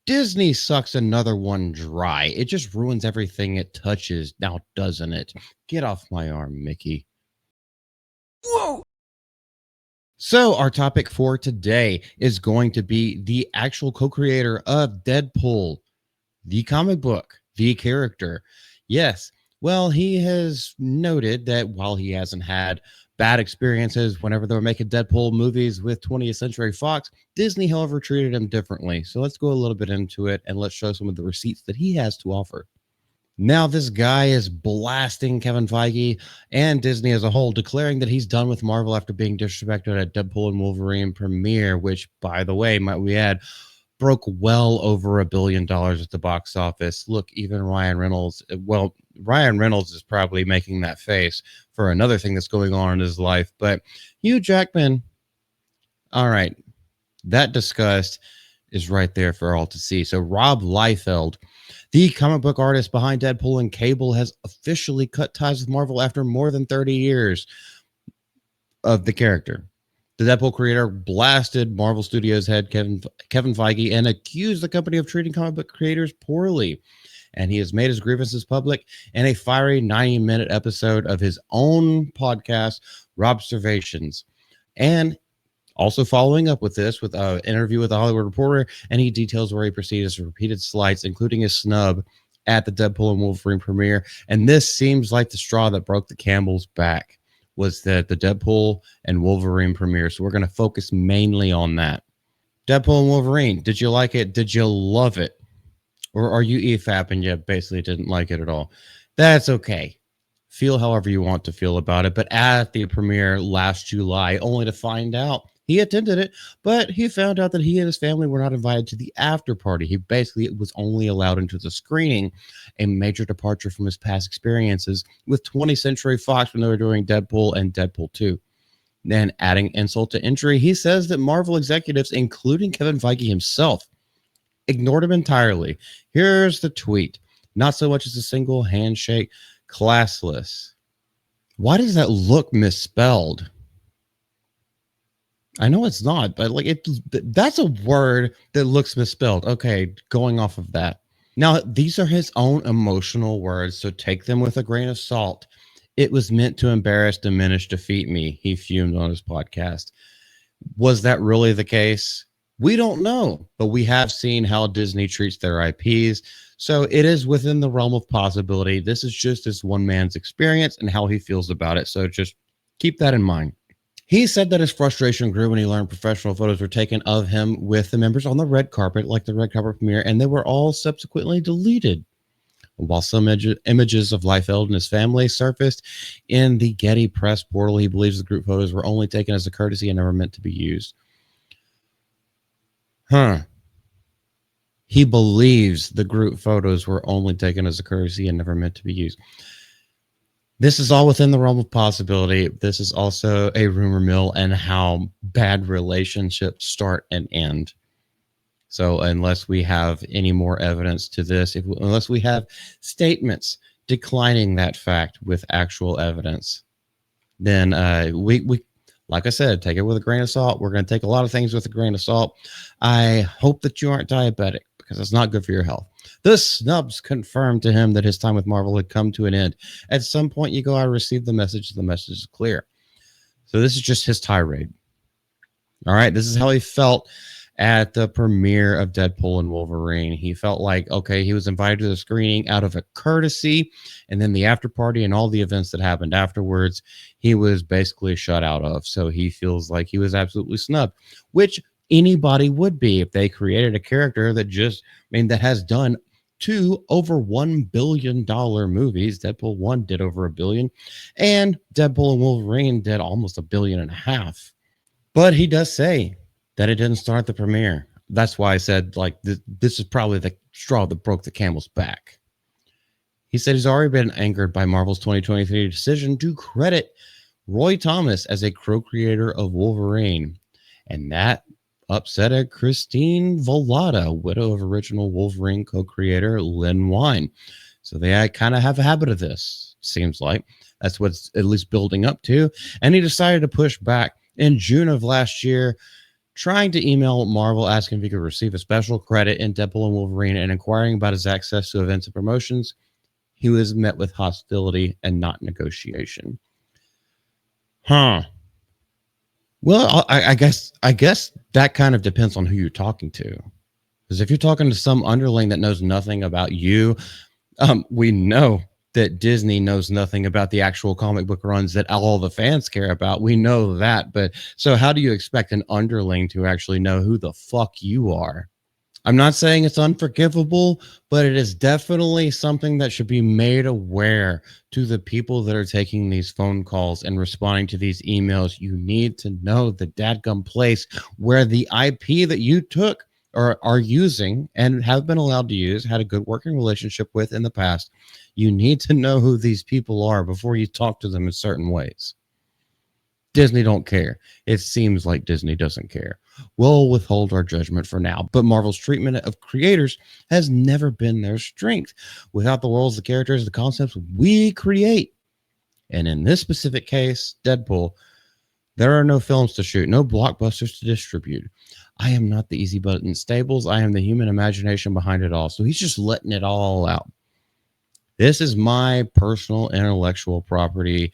Disney sucks another one dry. It just ruins everything it touches, now doesn't it? Get off my arm, Mickey. Whoa! So, our topic for today is going to be the actual co creator of Deadpool, the comic book, the character. Yes, well, he has noted that while he hasn't had bad experiences whenever they were making Deadpool movies with 20th Century Fox, Disney, however, treated him differently. So, let's go a little bit into it and let's show some of the receipts that he has to offer. Now, this guy is blasting Kevin Feige and Disney as a whole, declaring that he's done with Marvel after being disrespected at Deadpool and Wolverine premiere, which, by the way, might we add, broke well over $1 billion at the box office. Look, even Ryan Reynolds, well, Ryan Reynolds is probably making that face for another thing that's going on in his life. But Hugh Jackman, all right, that disgust is right there for all to see. So Rob Liefeld, the comic book artist behind Deadpool and Cable, has officially cut ties with Marvel after more than 30 years of the character. The Deadpool creator blasted Marvel Studios head Kevin Feige and accused the company of treating comic book creators poorly. And he has made his grievances public in a fiery 90-minute episode of his own podcast, Robservations. And also following up with this with an interview with a Hollywood Reporter, and he details where he perceived his repeated slights, including his snub at the Deadpool and Wolverine premiere. And this seems like the straw that broke the camel's back, was that the Deadpool and Wolverine premiere. So we're going to focus mainly on that. Deadpool and Wolverine, did you like it? Did you love it? Or are you EFAP and you basically didn't like it at all? That's okay. Feel however you want to feel about it. But at the premiere last July, only to find out he attended it, but he found out that he and his family were not invited to the after party. He basically was only allowed into the screening, a major departure from his past experiences with 20th Century Fox when they were doing Deadpool and Deadpool 2. Then, adding insult to injury, he says that Marvel executives, including Kevin Feige himself, ignored him entirely. Here's the tweet. Not so much as a single handshake, classless. Why does that look misspelled? I know it's not, but like that's a word that looks misspelled. Okay, going off of that. Now, these are his own emotional words, so take them with a grain of salt. It was meant to embarrass, diminish, defeat me, he fumed on his podcast. Was that really the case? We don't know, but we have seen how Disney treats their IPs. So it is within the realm of possibility. This is just this one man's experience and how he feels about it. So just keep that in mind. He said that his frustration grew when he learned professional photos were taken of him with the members on the red carpet, like the red carpet premiere, and they were all subsequently deleted. While some images of Liefeld and his family surfaced in the Getty press portal, he believes the group photos were only taken as a courtesy and never meant to be used. He believes the group photos were only taken as a courtesy and never meant to be used. This is all within the realm of possibility. This is also a rumor mill and how bad relationships start and end. So unless we have any more evidence to this, unless we have statements declining that fact with actual evidence, then we like I said, take it with a grain of salt. We're going to take a lot of things with a grain of salt. I hope that you aren't diabetic because it's not good for your health. The snubs confirmed to him that his time with Marvel had come to an end. At some point, you go, I received the message. The message is clear. So this is just his tirade. All right. This is how he felt at the premiere of Deadpool and Wolverine. He felt like, okay, he was invited to the screening out of a courtesy, and then the after party and all the events that happened afterwards, he was basically shut out of. So he feels like he was absolutely snubbed, which anybody would be if they created a character that that has done 2 over $1 billion movies. Deadpool 1 did over $1 billion, and Deadpool and Wolverine did almost $1.5 billion. But he does say that it didn't start the premiere. That's why I said, like, this is probably the straw that broke the camel's back. He said he's already been angered by Marvel's 2023 decision to credit Roy Thomas as a co-creator of Wolverine. And that upset Christine Volata, widow of original Wolverine co-creator Len Wein. So they kind of have a habit of this, seems like. That's what's at least building up to. And he decided to push back in June of last year, trying to email Marvel asking if he could receive a special credit in Deadpool and Wolverine and inquiring about his access to events and promotions. He was met with hostility and not negotiation. Huh. Well, I guess that kind of depends on who you're talking to. Because if you're talking to some underling that knows nothing about you, we know that Disney knows nothing about the actual comic book runs that all the fans care about. We know that. But so how do you expect an underling to actually know who the fuck you are? I'm not saying it's unforgivable, but it is definitely something that should be made aware to the people that are taking these phone calls and responding to these emails. You need to know the dadgum place where the IP that you took or are using and have been allowed to use, had a good working relationship with in the past. You need to know who these people are before you talk to them in certain ways. Disney don't care. It seems like Disney doesn't care. We'll withhold our judgment for now, but Marvel's treatment of creators has never been their strength. Without the worlds, the characters, the concepts we create. And in this specific case, Deadpool, there are no films to shoot, no blockbusters to distribute. I am not the easy button stables. I am the human imagination behind it all. So he's just letting it all out. This is my personal intellectual property.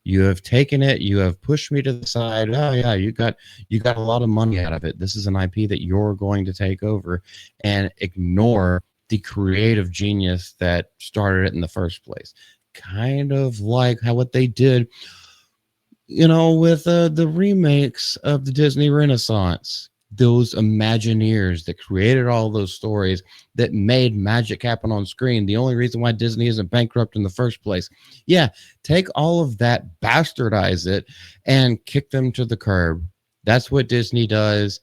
You have taken it, you have pushed me to the side. Oh yeah, you got a lot of money out of it. This is an IP that you're going to take over and ignore the creative genius that started it in the first place. Kind of like how what they did, with the remakes of the Disney Renaissance. Those Imagineers that created all those stories that made magic happen on screen. The only reason why Disney isn't bankrupt in the first place. Yeah, take all of that, bastardize it, and kick them to the curb. That's what Disney does.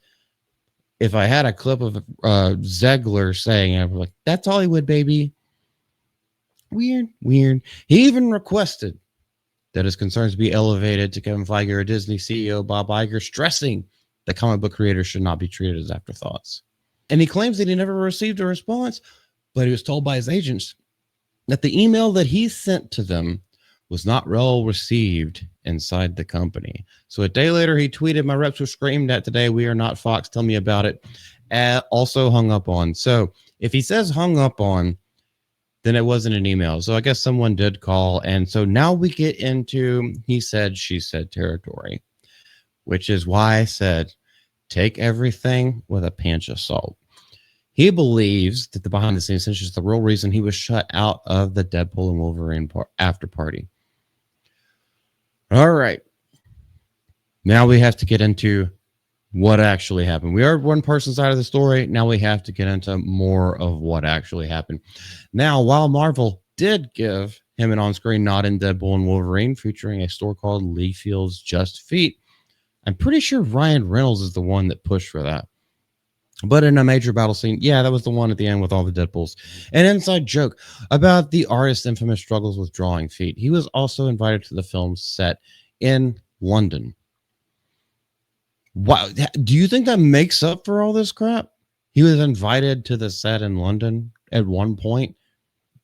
If I had a clip of Zegler saying, I'd be like, that's Hollywood, baby. Weird. He even requested that his concerns be elevated to Kevin Feige or Disney CEO Bob Iger, stressing that comic book creators should not be treated as afterthoughts. And he claims that he never received a response, but he was told by his agents that the email that he sent to them was not well received inside the company. So a day later, he tweeted, "My reps were screamed at today. We are not Fox. Tell me about it." Also hung up on. So if he says hung up on, then it wasn't an email. So I guess someone did call. And so now we get into he said, she said territory, which is why I said take everything with a pinch of salt. He believes that the behind the scenes is the real reason he was shut out of the Deadpool and Wolverine after party. All right. Now we have to get into what actually happened. We heard one person's side of the story. Now we have to get into more of what actually happened. Now, while Marvel did give him an on-screen nod in Deadpool and Wolverine, featuring a store called Liefeld's Just Feet, I'm pretty sure Ryan Reynolds is the one that pushed for that. But in a major battle scene, yeah, that was the one at the end with all the Deadpools. An inside joke about the artist's infamous struggles with drawing feet. He was also invited to the film's set in London. Wow, do you think that makes up for all this crap? He was invited to the set in London at one point,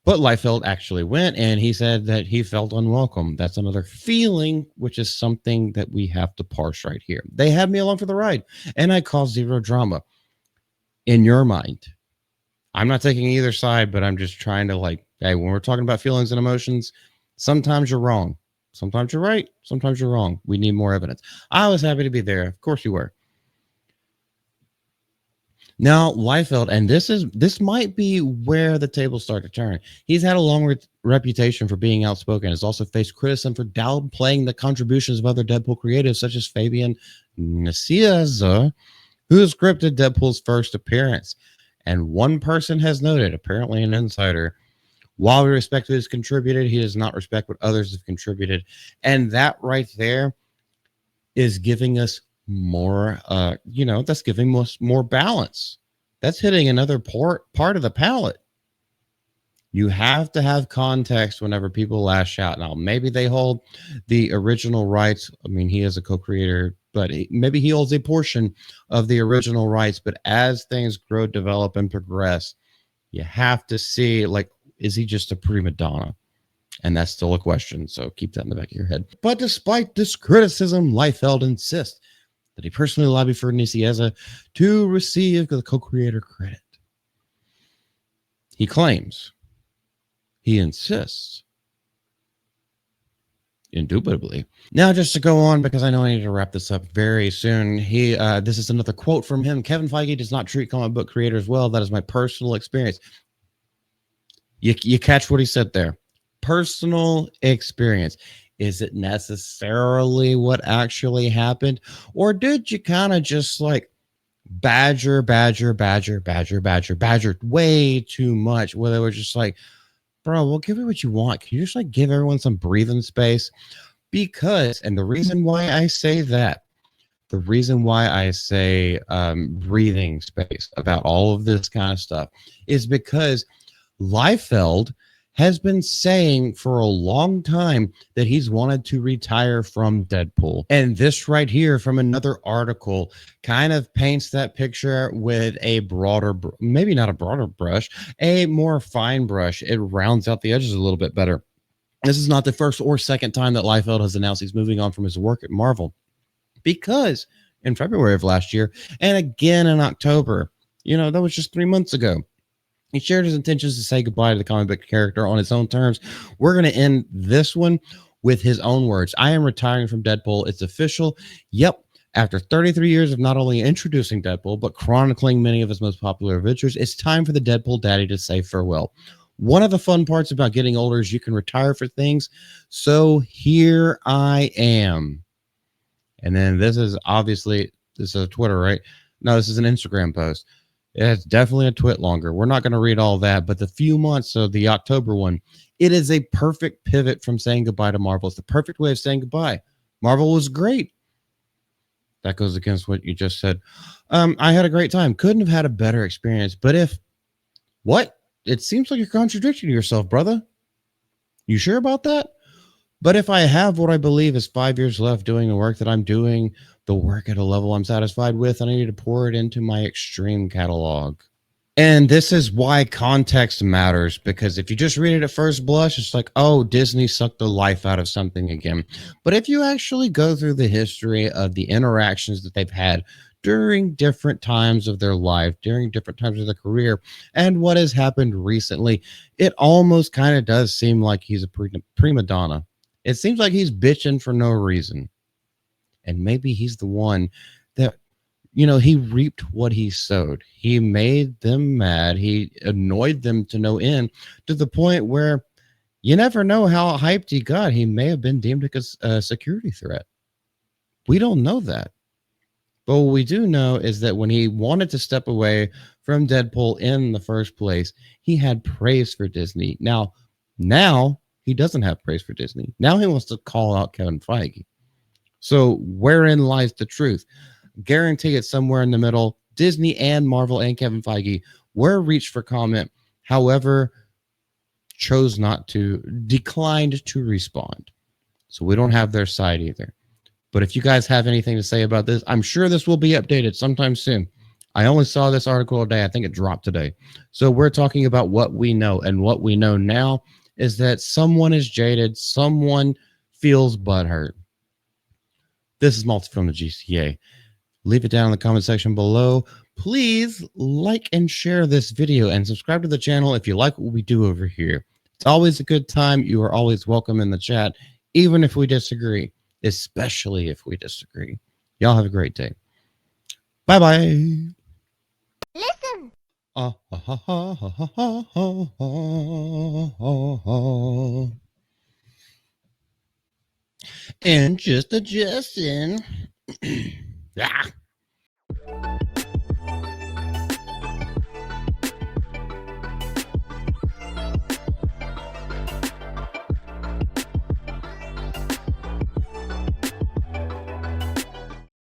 but Liefeld actually went, and he said that he felt unwelcome. That's another feeling, which is something that we have to parse right here. They had me along for the ride, and I caused zero drama. In your mind, I'm not taking either side, but I'm just trying to hey, when we're talking about feelings and emotions, sometimes you're wrong. Sometimes you're right. Sometimes you're wrong. We need more evidence. I was happy to be there. Of course you were. Now, Liefeld, and this might be where the tables start to turn. He's had a long reputation for being outspoken. Has also faced criticism for downplaying the contributions of other Deadpool creatives, such as Fabian Nicieza, who scripted Deadpool's first appearance. And one person has noted, apparently an insider, while we respect what has contributed, he does not respect what others have contributed. And that right there is giving us more, that's giving us more balance. That's hitting another part of the palette. You have to have context whenever people lash out. Now, maybe they hold the original rights. I mean, he is a co-creator, but maybe he holds a portion of the original rights. But as things grow, develop, and progress, you have to see, is he just a prima donna? And that's still a question. So keep that in the back of your head. But despite this criticism, Liefeld insists that he personally lobbied for Nicieza to receive the co-creator credit. He claims, he insists, indubitably. Now, just to go on, because I know I need to wrap this up very soon. This is another quote from him. Kevin Feige does not treat comic book creators well. That is my personal experience. You catch what he said there? Personal experience. Is it necessarily what actually happened, or did you kind of just like badger way too much? Where they were just like, bro, we'll give you what you want. Can you just like give everyone some breathing space? Because, and the reason why I say that, the reason why I say breathing space about all of this kind of stuff is because Liefeld has been saying for a long time that he's wanted to retire from Deadpool. And this right here from another article kind of paints that picture with a broader, maybe not a broader brush, a more fine brush. It rounds out the edges a little bit better. This is not the first or second time that Liefeld has announced he's moving on from his work at Marvel, because in February of last year and again in October, that was just 3 months ago, he shared his intentions to say goodbye to the comic book character on his own terms. We're going to end this one with his own words. I am retiring from Deadpool. It's official. Yep. After 33 years of not only introducing Deadpool, but chronicling many of his most popular adventures, it's time for the Deadpool daddy to say farewell. One of the fun parts about getting older is you can retire for things. So here I am. And then this is a Twitter, right? No, this is an Instagram post. It's definitely a twit longer. We're not going to read all that, but the few months of the October one, it is a perfect pivot from saying goodbye to Marvel. It's the perfect way of saying goodbye. Marvel was great. That goes against what you just said. I had a great time. Couldn't have had a better experience. But what? It seems like you're contradicting yourself, brother. You sure about that? But if I have what I believe is 5 years left doing the work that I'm doing, the work at a level I'm satisfied with, and I need to pour it into my extreme catalog. And this is why context matters, because if you just read it at first blush, it's like, oh, Disney sucked the life out of something again. But if you actually go through the history of the interactions that they've had during different times of their life, during different times of their career, and what has happened recently, it almost kind of does seem like he's a prima donna. It seems like he's bitching for no reason. And maybe he's the one that, he reaped what he sowed. He made them mad. He annoyed them to no end, to the point where you never know how hyped he got. He may have been deemed a security threat. We don't know that. But what we do know is that when he wanted to step away from Deadpool in the first place, he had praise for Disney. Now he doesn't have praise for Disney. Now he wants to call out Kevin Feige. So wherein lies the truth? Guarantee it's somewhere in the middle. Disney and Marvel and Kevin Feige were reached for comment, however, declined to respond. So we don't have their side either. But if you guys have anything to say about this, I'm sure this will be updated sometime soon. I only saw this article today. I think it dropped today. So we're talking about what we know. And what we know now is that someone is jaded. Someone feels butthurt. This is Multi from the GCA. Leave it down in the comment section below. Please like and share this video and subscribe to the channel if you like what we do over here. It's always a good time. You are always welcome in the chat, even if we disagree, especially if we disagree. Y'all have a great day. Bye-bye. Listen. And just adjusting. Ah.